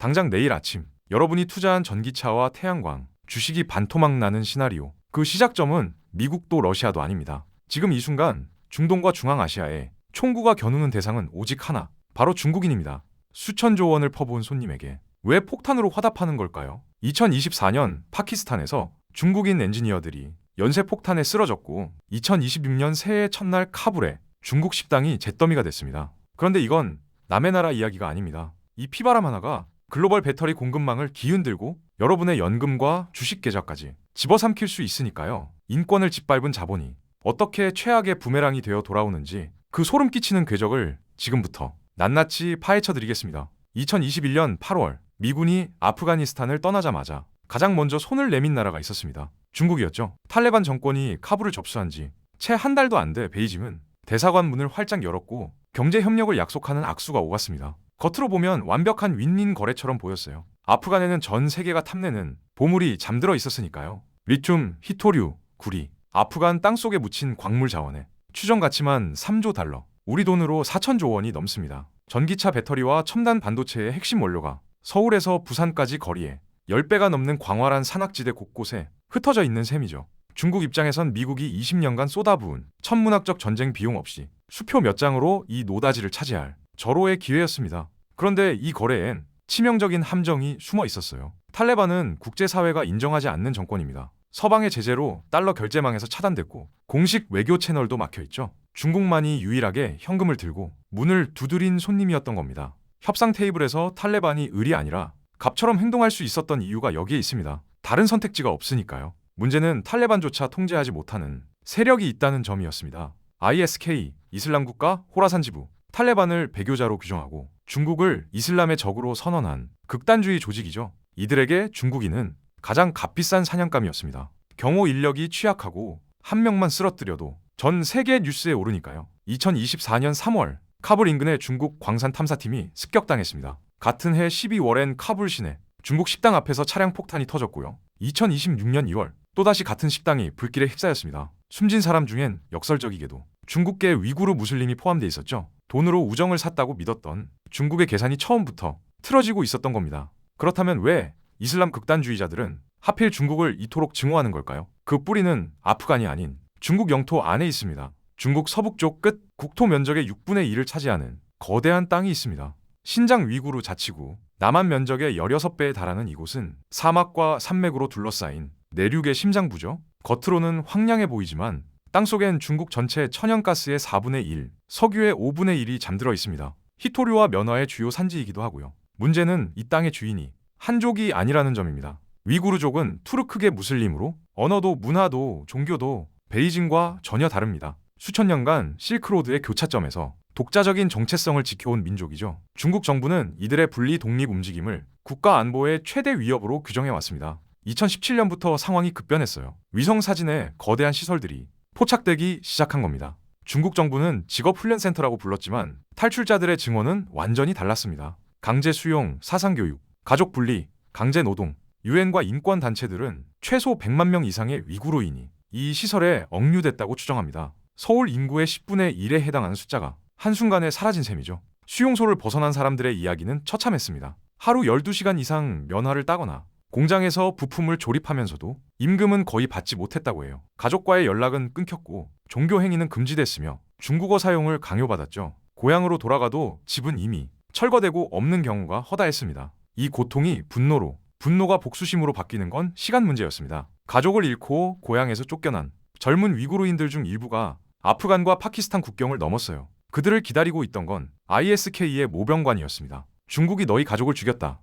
당장 내일 아침 여러분이 투자한 전기차와 태양광, 주식이 반토막 나는 시나리오. 그 시작점은 미국도 러시아도 아닙니다. 지금 이 순간 중동과 중앙아시아에 총구가 겨누는 대상은 오직 하나, 바로 중국인입니다. 수천조 원을 퍼부은 손님에게 왜 폭탄으로 화답하는 걸까요? 2024년 파키스탄에서 중국인 엔지니어들이 연쇄 폭탄에 쓰러졌고 2026년 새해 첫날 카불에 중국 식당이 잿더미가 됐습니다. 그런데 이건 남의 나라 이야기가 아닙니다. 이 피바람 하나가 글로벌 배터리 공급망을 기흔들고 여러분의 연금과 주식 계좌까지 집어삼킬 수 있으니까요. 인권을 짓밟은 자본이 어떻게 최악의 부메랑이 되어 돌아오는지 그 소름 끼치는 궤적을 지금부터 낱낱이 파헤쳐 드리겠습니다. 2021년 8월 미군이 아프가니스탄을 떠나자마자 가장 먼저 손을 내민 나라가 있었습니다. 중국이었죠. 탈레반 정권이 카불을 접수한 지 채 한 달도 안 돼 베이징은 대사관 문을 활짝 열었고 경제 협력을 약속하는 악수가 오갔습니다. 겉으로 보면 완벽한 윈윈 거래처럼 보였어요. 아프간에는 전 세계가 탐내는 보물이 잠들어 있었으니까요. 리튬, 히토류, 구리, 아프간 땅속에 묻힌 광물 자원에 추정 가치만 3조 달러, 우리 돈으로 4천조 원이 넘습니다. 전기차 배터리와 첨단 반도체의 핵심 원료가 서울에서 부산까지 거리에 10배가 넘는 광활한 산악지대 곳곳에 흩어져 있는 셈이죠. 중국 입장에선 미국이 20년간 쏟아부은 천문학적 전쟁 비용 없이 수표 몇 장으로 이 노다지를 차지할 절호의 기회였습니다. 그런데 이 거래엔 치명적인 함정이 숨어 있었어요. 탈레반은 국제사회가 인정하지 않는 정권입니다. 서방의 제재로 달러 결제망에서 차단됐고 공식 외교 채널도 막혀있죠. 중국만이 유일하게 현금을 들고 문을 두드린 손님이었던 겁니다. 협상 테이블에서 탈레반이 을이 아니라 갑처럼 행동할 수 있었던 이유가 여기에 있습니다. 다른 선택지가 없으니까요. 문제는 탈레반조차 통제하지 못하는 세력이 있다는 점이었습니다. ISK, 이슬람국가 호라산 지부, 탈레반을 배교자로 규정하고 중국을 이슬람의 적으로 선언한 극단주의 조직이죠. 이들에게 중국인은 가장 값비싼 사냥감이었습니다. 경호 인력이 취약하고 한 명만 쓰러뜨려도 전 세계 뉴스에 오르니까요. 2024년 3월 카불 인근의 중국 광산 탐사팀이 습격당했습니다. 같은 해 12월엔 카불 시내 중국 식당 앞에서 차량 폭탄이 터졌고요. 2026년 2월 또다시 같은 식당이 불길에 휩싸였습니다. 숨진 사람 중엔 역설적이게도 중국계 위구르 무슬림이 포함돼 있었죠. 돈으로 우정을 샀다고 믿었던 중국의 계산이 처음부터 틀어지고 있었던 겁니다. 그렇다면 왜 이슬람 극단주의자들은 하필 중국을 이토록 증오하는 걸까요? 그 뿌리는 아프간이 아닌 중국 영토 안에 있습니다. 중국 서북쪽 끝 국토 면적의 6분의 1을 차지하는 거대한 땅이 있습니다. 신장 위구르 자치구, 남한 면적의 16배에 달하는 이곳은 사막과 산맥으로 둘러싸인 내륙의 심장부죠. 겉으로는 황량해 보이지만 땅속엔 중국 전체 천연가스의 4분의 1, 석유의 5분의 1이 잠들어 있습니다. 히토류와 면화의 주요 산지이기도 하고요. 문제는 이 땅의 주인이 한족이 아니라는 점입니다. 위구르족은 투르크계 무슬림으로 언어도 문화도 종교도 베이징과 전혀 다릅니다. 수천 년간 실크로드의 교차점에서 독자적인 정체성을 지켜온 민족이죠. 중국 정부는 이들의 분리 독립 움직임을 국가 안보의 최대 위협으로 규정해왔습니다. 2017년부터 상황이 급변했어요. 위성 사진에 거대한 시설들이 포착되기 시작한 겁니다. 중국 정부는 직업훈련센터라고 불렀지만 탈출자들의 증언은 완전히 달랐습니다. 강제 수용, 사상교육, 가족 분리, 강제 노동, 유엔과 인권단체들은 최소 100만 명 이상의 위구르인이 이 시설에 억류됐다고 추정합니다. 서울 인구의 10분의 1에 해당하는 숫자가 한순간에 사라진 셈이죠. 수용소를 벗어난 사람들의 이야기는 처참했습니다. 하루 12시간 이상 면화를 따거나 공장에서 부품을 조립하면서도 임금은 거의 받지 못했다고 해요. 가족과의 연락은 끊겼고 종교 행위는 금지됐으며 중국어 사용을 강요받았죠. 고향으로 돌아가도 집은 이미 철거되고 없는 경우가 허다했습니다. 이 고통이 분노로, 분노가 복수심으로 바뀌는 건 시간 문제였습니다. 가족을 잃고 고향에서 쫓겨난 젊은 위구르인들 중 일부가 아프간과 파키스탄 국경을 넘었어요. 그들을 기다리고 있던 건 ISK의 모병관이었습니다. 중국이 너희 가족을 죽였다.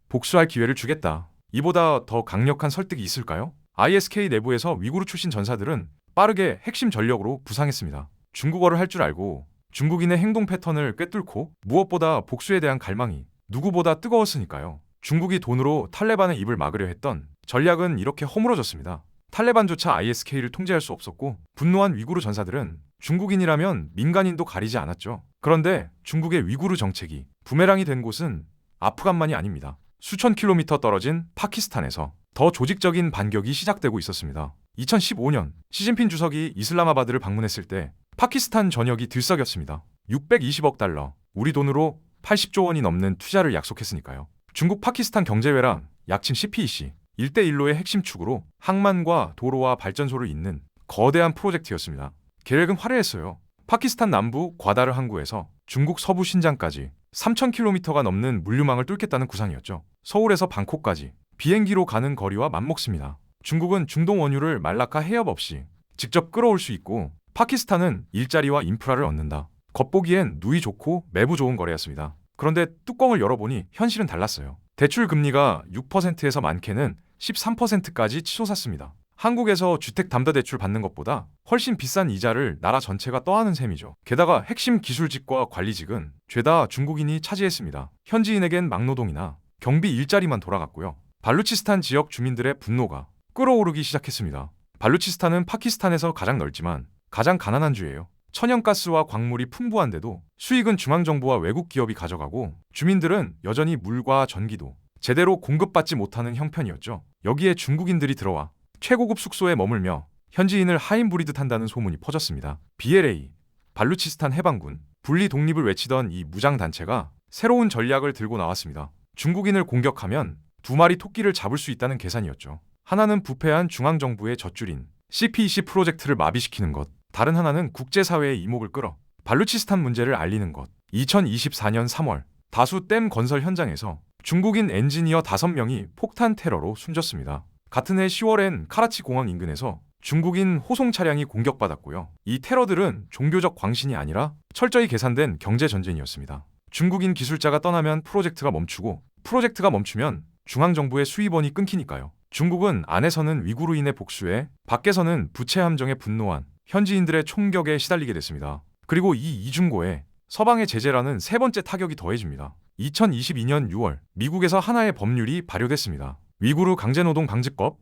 복수할 기회를 주겠다. 이보다 더 강력한 설득이 있을까요? ISK 내부에서 위구르 출신 전사들은 빠르게 핵심 전력으로 부상했습니다. 중국어를 할 줄 알고 중국인의 행동 패턴을 꿰뚫고 무엇보다 복수에 대한 갈망이 누구보다 뜨거웠으니까요. 중국이 돈으로 탈레반의 입을 막으려 했던 전략은 이렇게 허물어졌습니다. 탈레반조차 ISK를 통제할 수 없었고 분노한 위구르 전사들은 중국인이라면 민간인도 가리지 않았죠. 그런데 중국의 위구르 정책이 부메랑이 된 곳은 아프간만이 아닙니다. 수천 킬로미터 떨어진 파키스탄에서 더 조직적인 반격이 시작되고 있었습니다. 2015년 시진핑 주석이 이슬라마바드를 방문했을 때 파키스탄 전역이 들썩였습니다. 620억 달러, 우리 돈으로 80조 원이 넘는 투자를 약속했으니까요. 중국 파키스탄 경제회랑 약칭 CPEC 1대1로의 핵심 축으로 항만과 도로와 발전소를 잇는 거대한 프로젝트였습니다. 계획은 화려했어요. 파키스탄 남부 과다르 항구에서 중국 서부 신장까지 3,000km가 넘는 물류망을 뚫겠다는 구상이었죠. 서울에서 방콕까지 비행기로 가는 거리와 맞먹습니다. 중국은 중동 원유를 말라카 해협 없이 직접 끌어올 수 있고 파키스탄은 일자리와 인프라를 얻는다. 겉보기엔 누이 좋고 매부 좋은 거래였습니다. 그런데 뚜껑을 열어보니 현실은 달랐어요. 대출 금리가 6%에서 많게는 13%까지 치솟았습니다. 한국에서 주택담보대출 받는 것보다 훨씬 비싼 이자를 나라 전체가 떠안은 셈이죠. 게다가 핵심 기술직과 관리직은 죄다 중국인이 차지했습니다. 현지인에겐 막노동이나 경비 일자리만 돌아갔고요. 발루치스탄 지역 주민들의 분노가 끓어오르기 시작했습니다. 발루치스탄은 파키스탄에서 가장 넓지만 가장 가난한 주예요. 천연가스와 광물이 풍부한데도 수익은 중앙정부와 외국 기업이 가져가고 주민들은 여전히 물과 전기도 제대로 공급받지 못하는 형편이었죠. 여기에 중국인들이 들어와 최고급 숙소에 머물며 현지인을 하인부리듯 한다는 소문이 퍼졌습니다. BLA, 발루치스탄 해방군, 분리 독립을 외치던 이 무장단체가 새로운 전략을 들고 나왔습니다. 중국인을 공격하면 두 마리 토끼를 잡을 수 있다는 계산이었죠. 하나는 부패한 중앙정부의 젖줄인 CPEC 프로젝트를 마비시키는 것, 다른 하나는 국제사회의 이목을 끌어 발루치스탄 문제를 알리는 것. 2024년 3월 다수 댐 건설 현장에서 중국인 엔지니어 5명이 폭탄 테러로 숨졌습니다. 같은 해 10월엔 카라치 공항 인근에서 중국인 호송 차량이 공격받았고요. 이 테러들은 종교적 광신이 아니라 철저히 계산된 경제 전쟁이었습니다. 중국인 기술자가 떠나면 프로젝트가 멈추고 프로젝트가 멈추면 중앙정부의 수입원이 끊기니까요. 중국은 안에서는 위구르인의 복수에 밖에서는 부채 함정에 분노한 현지인들의 총격에 시달리게 됐습니다. 그리고 이 이중고에 서방의 제재라는 세 번째 타격이 더해집니다. 2022년 6월 미국에서 하나의 법률이 발효됐습니다. 위구르 강제노동 방지법,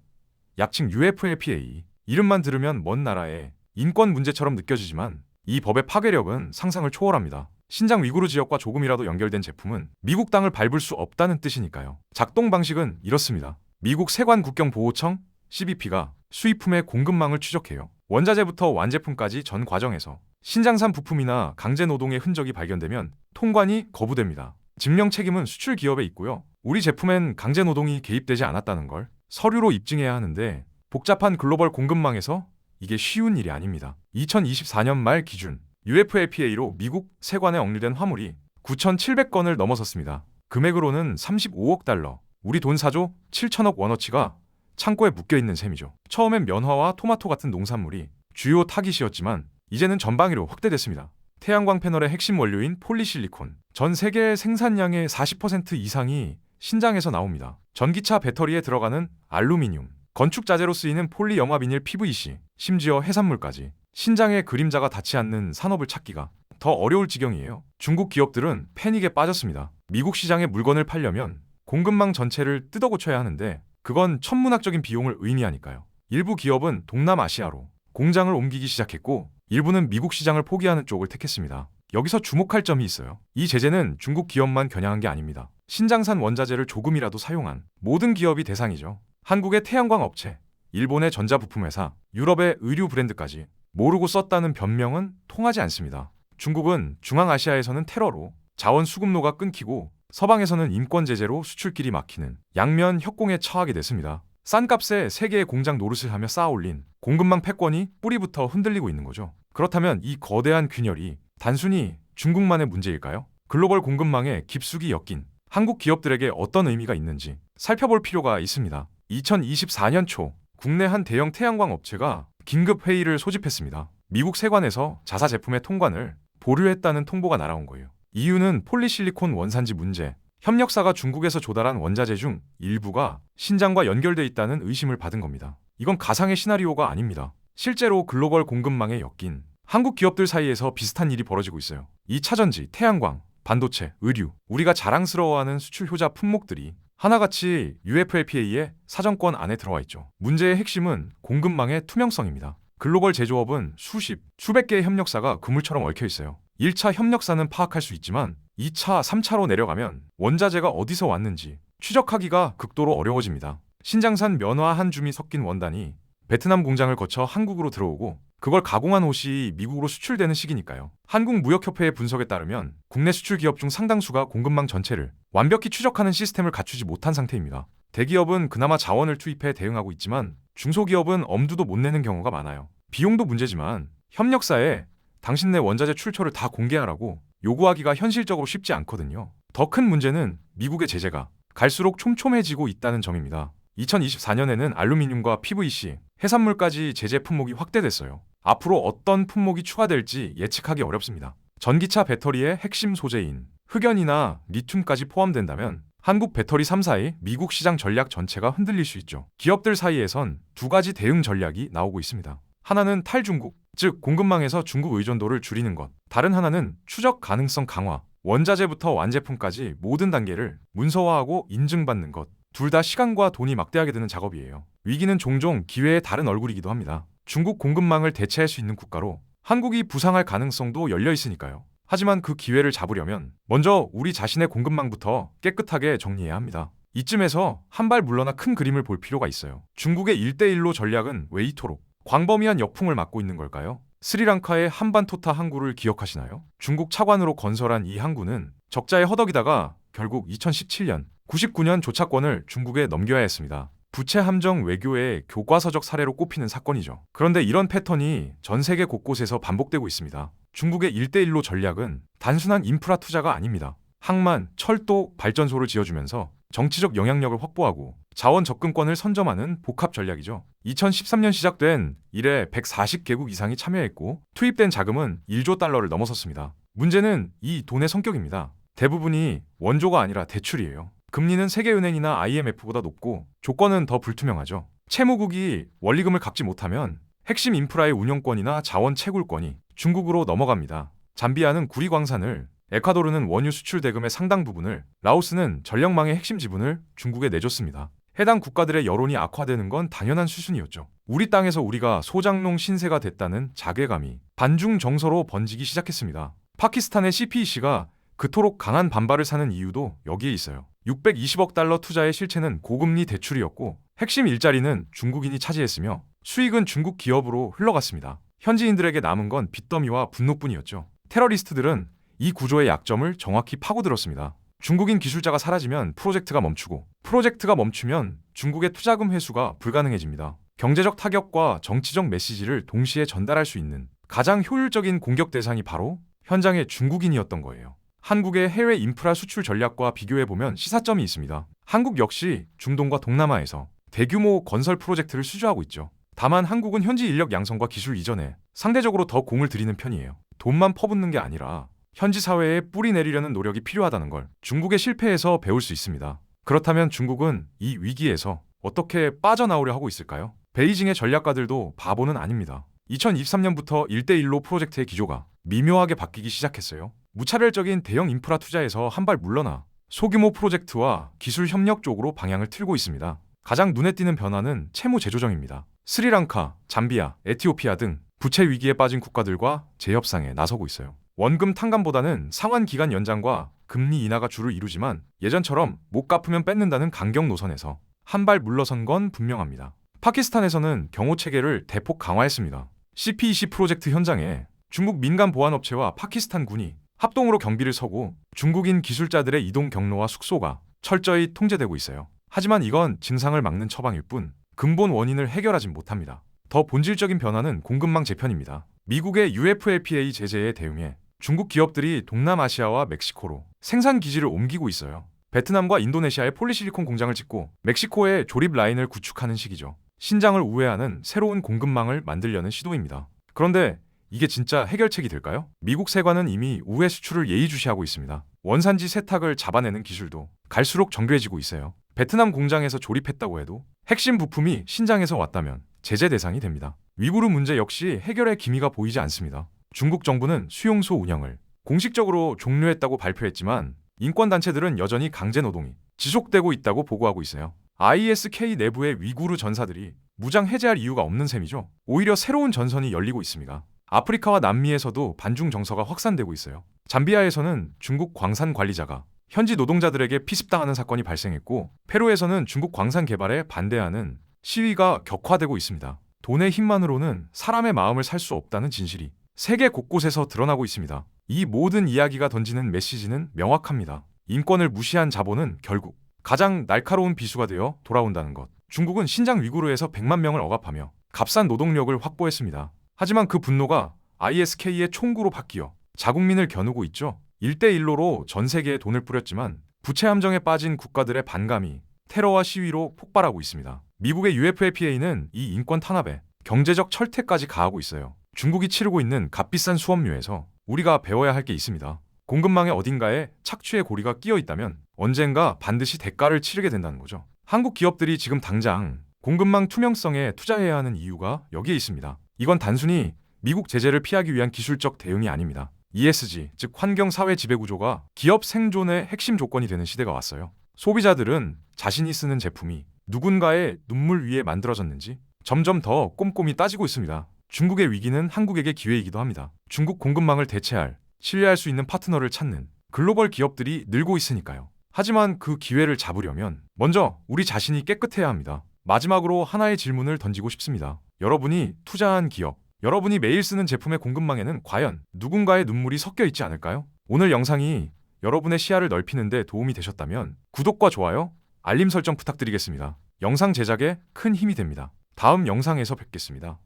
약칭 UFLPA. 이름만 들으면 먼 나라의 인권 문제처럼 느껴지지만 이 법의 파괴력은 상상을 초월합니다. 신장 위구르 지역과 조금이라도 연결된 제품은 미국 땅을 밟을 수 없다는 뜻이니까요. 작동 방식은 이렇습니다. 미국 세관국경보호청 CBP가 수입품의 공급망을 추적해요. 원자재부터 완제품까지 전 과정에서 신장산 부품이나 강제노동의 흔적이 발견되면 통관이 거부됩니다. 증명 책임은 수출 기업에 있고요. 우리 제품엔 강제노동이 개입되지 않았다는 걸 서류로 입증해야 하는데 복잡한 글로벌 공급망에서 이게 쉬운 일이 아닙니다. 2024년 말 기준 UFLPA로 미국 세관에 억류된 화물이 9,700건을 넘어섰습니다. 금액으로는 35억 달러, 우리 돈 4조 7천억 원어치가 창고에 묶여있는 셈이죠. 처음엔 면화와 토마토 같은 농산물이 주요 타깃이었지만 이제는 전방위로 확대됐습니다. 태양광 패널의 핵심 원료인 폴리실리콘, 전 세계 생산량의 40% 이상이 신장에서 나옵니다. 전기차 배터리에 들어가는 알루미늄, 건축 자재로 쓰이는 폴리염화비닐 PVC, 심지어 해산물까지 신장의 그림자가 닿지 않는 산업을 찾기가 더 어려울 지경이에요. 중국 기업들은 패닉에 빠졌습니다. 미국 시장에 물건을 팔려면 공급망 전체를 뜯어 고쳐야 하는데 그건 천문학적인 비용을 의미하니까요. 일부 기업은 동남아시아로 공장을 옮기기 시작했고 일부는 미국 시장을 포기하는 쪽을 택했습니다. 여기서 주목할 점이 있어요. 이 제재는 중국 기업만 겨냥한 게 아닙니다. 신장산 원자재를 조금이라도 사용한 모든 기업이 대상이죠. 한국의 태양광 업체, 일본의 전자부품회사, 유럽의 의류 브랜드까지 모르고 썼다는 변명은 통하지 않습니다. 중국은 중앙아시아에서는 테러로 자원 수급로가 끊기고 서방에서는 인권 제재로 수출길이 막히는 양면 협공에 처하게 됐습니다. 싼 값에 세계의 공장 노릇을 하며 쌓아올린 공급망 패권이 뿌리부터 흔들리고 있는 거죠. 그렇다면 이 거대한 균열이 단순히 중국만의 문제일까요? 글로벌 공급망에 깊숙이 엮인 한국 기업들에게 어떤 의미가 있는지 살펴볼 필요가 있습니다. 2024년 초 국내 한 대형 태양광 업체가 긴급 회의를 소집했습니다. 미국 세관에서 자사 제품의 통관을 보류했다는 통보가 날아온 거예요. 이유는 폴리실리콘 원산지 문제, 협력사가 중국에서 조달한 원자재 중 일부가 신장과 연결돼 있다는 의심을 받은 겁니다. 이건 가상의 시나리오가 아닙니다. 실제로 글로벌 공급망에 엮인 한국 기업들 사이에서 비슷한 일이 벌어지고 있어요. 2차 전지, 태양광, 반도체, 의류, 우리가 자랑스러워하는 수출 효자 품목들이 하나같이 UFLPA의 사정권 안에 들어와 있죠. 문제의 핵심은 공급망의 투명성입니다. 글로벌 제조업은 수십, 수백 개의 협력사가 그물처럼 얽혀 있어요. 1차 협력사는 파악할 수 있지만 2차, 3차로 내려가면 원자재가 어디서 왔는지 추적하기가 극도로 어려워집니다. 신장산 면화 한 줌이 섞인 원단이 베트남 공장을 거쳐 한국으로 들어오고 그걸 가공한 옷이 미국으로 수출되는 시기니까요. 한국무역협회의 분석에 따르면 국내 수출 기업 중 상당수가 공급망 전체를 완벽히 추적하는 시스템을 갖추지 못한 상태입니다. 대기업은 그나마 자원을 투입해 대응하고 있지만 중소기업은 엄두도 못 내는 경우가 많아요. 비용도 문제지만 협력사에 당신네 원자재 출처를 다 공개하라고 요구하기가 현실적으로 쉽지 않거든요. 더 큰 문제는 미국의 제재가 갈수록 촘촘해지고 있다는 점입니다. 2024년에는 알루미늄과 PVC, 해산물까지 제재 품목이 확대됐어요. 앞으로 어떤 품목이 추가될지 예측하기 어렵습니다. 전기차 배터리의 핵심 소재인 흑연이나 리튬까지 포함된다면 한국 배터리 3사의 미국 시장 전략 전체가 흔들릴 수 있죠. 기업들 사이에선 두 가지 대응 전략이 나오고 있습니다. 하나는 탈중국, 즉 공급망에서 중국 의존도를 줄이는 것. 다른 하나는 추적 가능성 강화, 원자재부터 완제품까지 모든 단계를 문서화하고 인증받는 것. 둘 다 시간과 돈이 막대하게 드는 작업이에요. 위기는 종종 기회의 다른 얼굴이기도 합니다. 중국 공급망을 대체할 수 있는 국가로 한국이 부상할 가능성도 열려 있으니까요. 하지만 그 기회를 잡으려면 먼저 우리 자신의 공급망부터 깨끗하게 정리해야 합니다. 이쯤에서 한 발 물러나 큰 그림을 볼 필요가 있어요. 중국의 1대1로 전략은 왜 이토록 광범위한 역풍을 맞고 있는 걸까요? 스리랑카의 한반토타 항구를 기억하시나요? 중국 차관으로 건설한 이 항구는 적자에 허덕이다가 결국 2017년, 99년 조차권을 중국에 넘겨야 했습니다. 부채 함정 외교의 교과서적 사례로 꼽히는 사건이죠. 그런데 이런 패턴이 전 세계 곳곳에서 반복되고 있습니다. 중국의 1대1로 전략은 단순한 인프라 투자가 아닙니다. 항만, 철도, 발전소를 지어주면서 정치적 영향력을 확보하고 자원 접근권을 선점하는 복합 전략이죠. 2013년 시작된 이래 140개국 이상이 참여했고 투입된 자금은 1조 달러를 넘어섰습니다. 문제는 이 돈의 성격입니다. 대부분이 원조가 아니라 대출이에요. 금리는 세계은행이나 IMF보다 높고 조건은 더 불투명하죠. 채무국이 원리금을 갚지 못하면 핵심 인프라의 운영권이나 자원 채굴권이 중국으로 넘어갑니다. 잠비아는 구리광산을, 에콰도르는 원유 수출 대금의 상당 부분을, 라오스는 전력망의 핵심 지분을 중국에 내줬습니다. 해당 국가들의 여론이 악화되는 건 당연한 수순이었죠. 우리 땅에서 우리가 소장농 신세가 됐다는 자괴감이 반중 정서로 번지기 시작했습니다. 파키스탄의 CPEC가 그토록 강한 반발을 사는 이유도 여기에 있어요. 620억 달러 투자의 실체는 고금리 대출이었고 핵심 일자리는 중국인이 차지했으며 수익은 중국 기업으로 흘러갔습니다. 현지인들에게 남은 건 빚더미와 분노뿐이었죠. 테러리스트들은 이 구조의 약점을 정확히 파고들었습니다. 중국인 기술자가 사라지면 프로젝트가 멈추고 프로젝트가 멈추면 중국의 투자금 회수가 불가능해집니다. 경제적 타격과 정치적 메시지를 동시에 전달할 수 있는 가장 효율적인 공격 대상이 바로 현장의 중국인이었던 거예요. 한국의 해외 인프라 수출 전략과 비교해보면 시사점이 있습니다. 한국 역시 중동과 동남아에서 대규모 건설 프로젝트를 수주하고 있죠. 다만 한국은 현지 인력 양성과 기술 이전에 상대적으로 더 공을 들이는 편이에요. 돈만 퍼붓는 게 아니라 현지 사회에 뿌리 내리려는 노력이 필요하다는 걸 중국의 실패에서 배울 수 있습니다. 그렇다면 중국은 이 위기에서 어떻게 빠져나오려 하고 있을까요? 베이징의 전략가들도 바보는 아닙니다. 2023년부터 1대1로 프로젝트의 기조가 미묘하게 바뀌기 시작했어요. 무차별적인 대형 인프라 투자에서 한 발 물러나 소규모 프로젝트와 기술 협력 쪽으로 방향을 틀고 있습니다. 가장 눈에 띄는 변화는 채무 재조정입니다. 스리랑카, 잠비아, 에티오피아 등 부채 위기에 빠진 국가들과 재협상에 나서고 있어요. 원금 탕감보다는 상환 기간 연장과 금리 인하가 주를 이루지만 예전처럼 못 갚으면 뺏는다는 강경 노선에서 한 발 물러선 건 분명합니다. 파키스탄에서는 경호 체계를 대폭 강화했습니다. CPEC 프로젝트 현장에 중국 민간 보안업체와 파키스탄 군이 합동으로 경비를 서고 중국인 기술자들의 이동 경로와 숙소가 철저히 통제되고 있어요. 하지만 이건 증상을 막는 처방일 뿐 근본 원인을 해결하진 못합니다. 더 본질적인 변화는 공급망 재편입니다. 미국의 UFLPA 제재에 대응해 중국 기업들이 동남아시아와 멕시코로 생산 기지를 옮기고 있어요. 베트남과 인도네시아에 폴리실리콘 공장을 짓고 멕시코에 조립 라인을 구축하는 시기죠. 신장을 우회하는 새로운 공급망을 만들려는 시도입니다. 그런데 이게 진짜 해결책이 될까요? 미국 세관은 이미 우회 수출을 예의주시하고 있습니다. 원산지 세탁을 잡아내는 기술도 갈수록 정교해지고 있어요. 베트남 공장에서 조립했다고 해도 핵심 부품이 신장에서 왔다면 제재 대상이 됩니다. 위구르 문제 역시 해결의 기미가 보이지 않습니다. 중국 정부는 수용소 운영을 공식적으로 종료했다고 발표했지만 인권단체들은 여전히 강제노동이 지속되고 있다고 보고하고 있어요. ISK 내부의 위구르 전사들이 무장 해제할 이유가 없는 셈이죠. 오히려 새로운 전선이 열리고 있습니다. 아프리카와 남미에서도 반중 정서가 확산되고 있어요. 잠비아에서는 중국 광산 관리자가 현지 노동자들에게 피습당하는 사건이 발생했고 페루에서는 중국 광산 개발에 반대하는 시위가 격화되고 있습니다. 돈의 힘만으로는 사람의 마음을 살 수 없다는 진실이 세계 곳곳에서 드러나고 있습니다. 이 모든 이야기가 던지는 메시지는 명확합니다. 인권을 무시한 자본은 결국 가장 날카로운 비수가 되어 돌아온다는 것. 중국은 신장 위구르에서 100만 명을 억압하며 값싼 노동력을 확보했습니다. 하지만 그 분노가 ISK의 총구로 바뀌어 자국민을 겨누고 있죠. 1대1로로 전 세계에 돈을 뿌렸지만 부채 함정에 빠진 국가들의 반감이 테러와 시위로 폭발하고 있습니다. 미국의 UFAPA는 이 인권 탄압에 경제적 철퇴까지 가하고 있어요. 중국이 치르고 있는 값비싼 수업료에서 우리가 배워야 할 게 있습니다. 공급망의 어딘가에 착취의 고리가 끼어 있다면 언젠가 반드시 대가를 치르게 된다는 거죠. 한국 기업들이 지금 당장 공급망 투명성에 투자해야 하는 이유가 여기에 있습니다. 이건 단순히 미국 제재를 피하기 위한 기술적 대응이 아닙니다. ESG, 즉 환경 사회 지배 구조가 기업 생존의 핵심 조건이 되는 시대가 왔어요. 소비자들은 자신이 쓰는 제품이 누군가의 눈물 위에 만들어졌는지 점점 더 꼼꼼히 따지고 있습니다. 중국의 위기는 한국에게 기회이기도 합니다. 중국 공급망을 대체할, 신뢰할 수 있는 파트너를 찾는 글로벌 기업들이 늘고 있으니까요. 하지만 그 기회를 잡으려면 먼저 우리 자신이 깨끗해야 합니다. 마지막으로 하나의 질문을 던지고 싶습니다. 여러분이 투자한 기업, 여러분이 매일 쓰는 제품의 공급망에는 과연 누군가의 눈물이 섞여 있지 않을까요? 오늘 영상이 여러분의 시야를 넓히는 데 도움이 되셨다면 구독과 좋아요, 알림 설정 부탁드리겠습니다. 영상 제작에 큰 힘이 됩니다. 다음 영상에서 뵙겠습니다.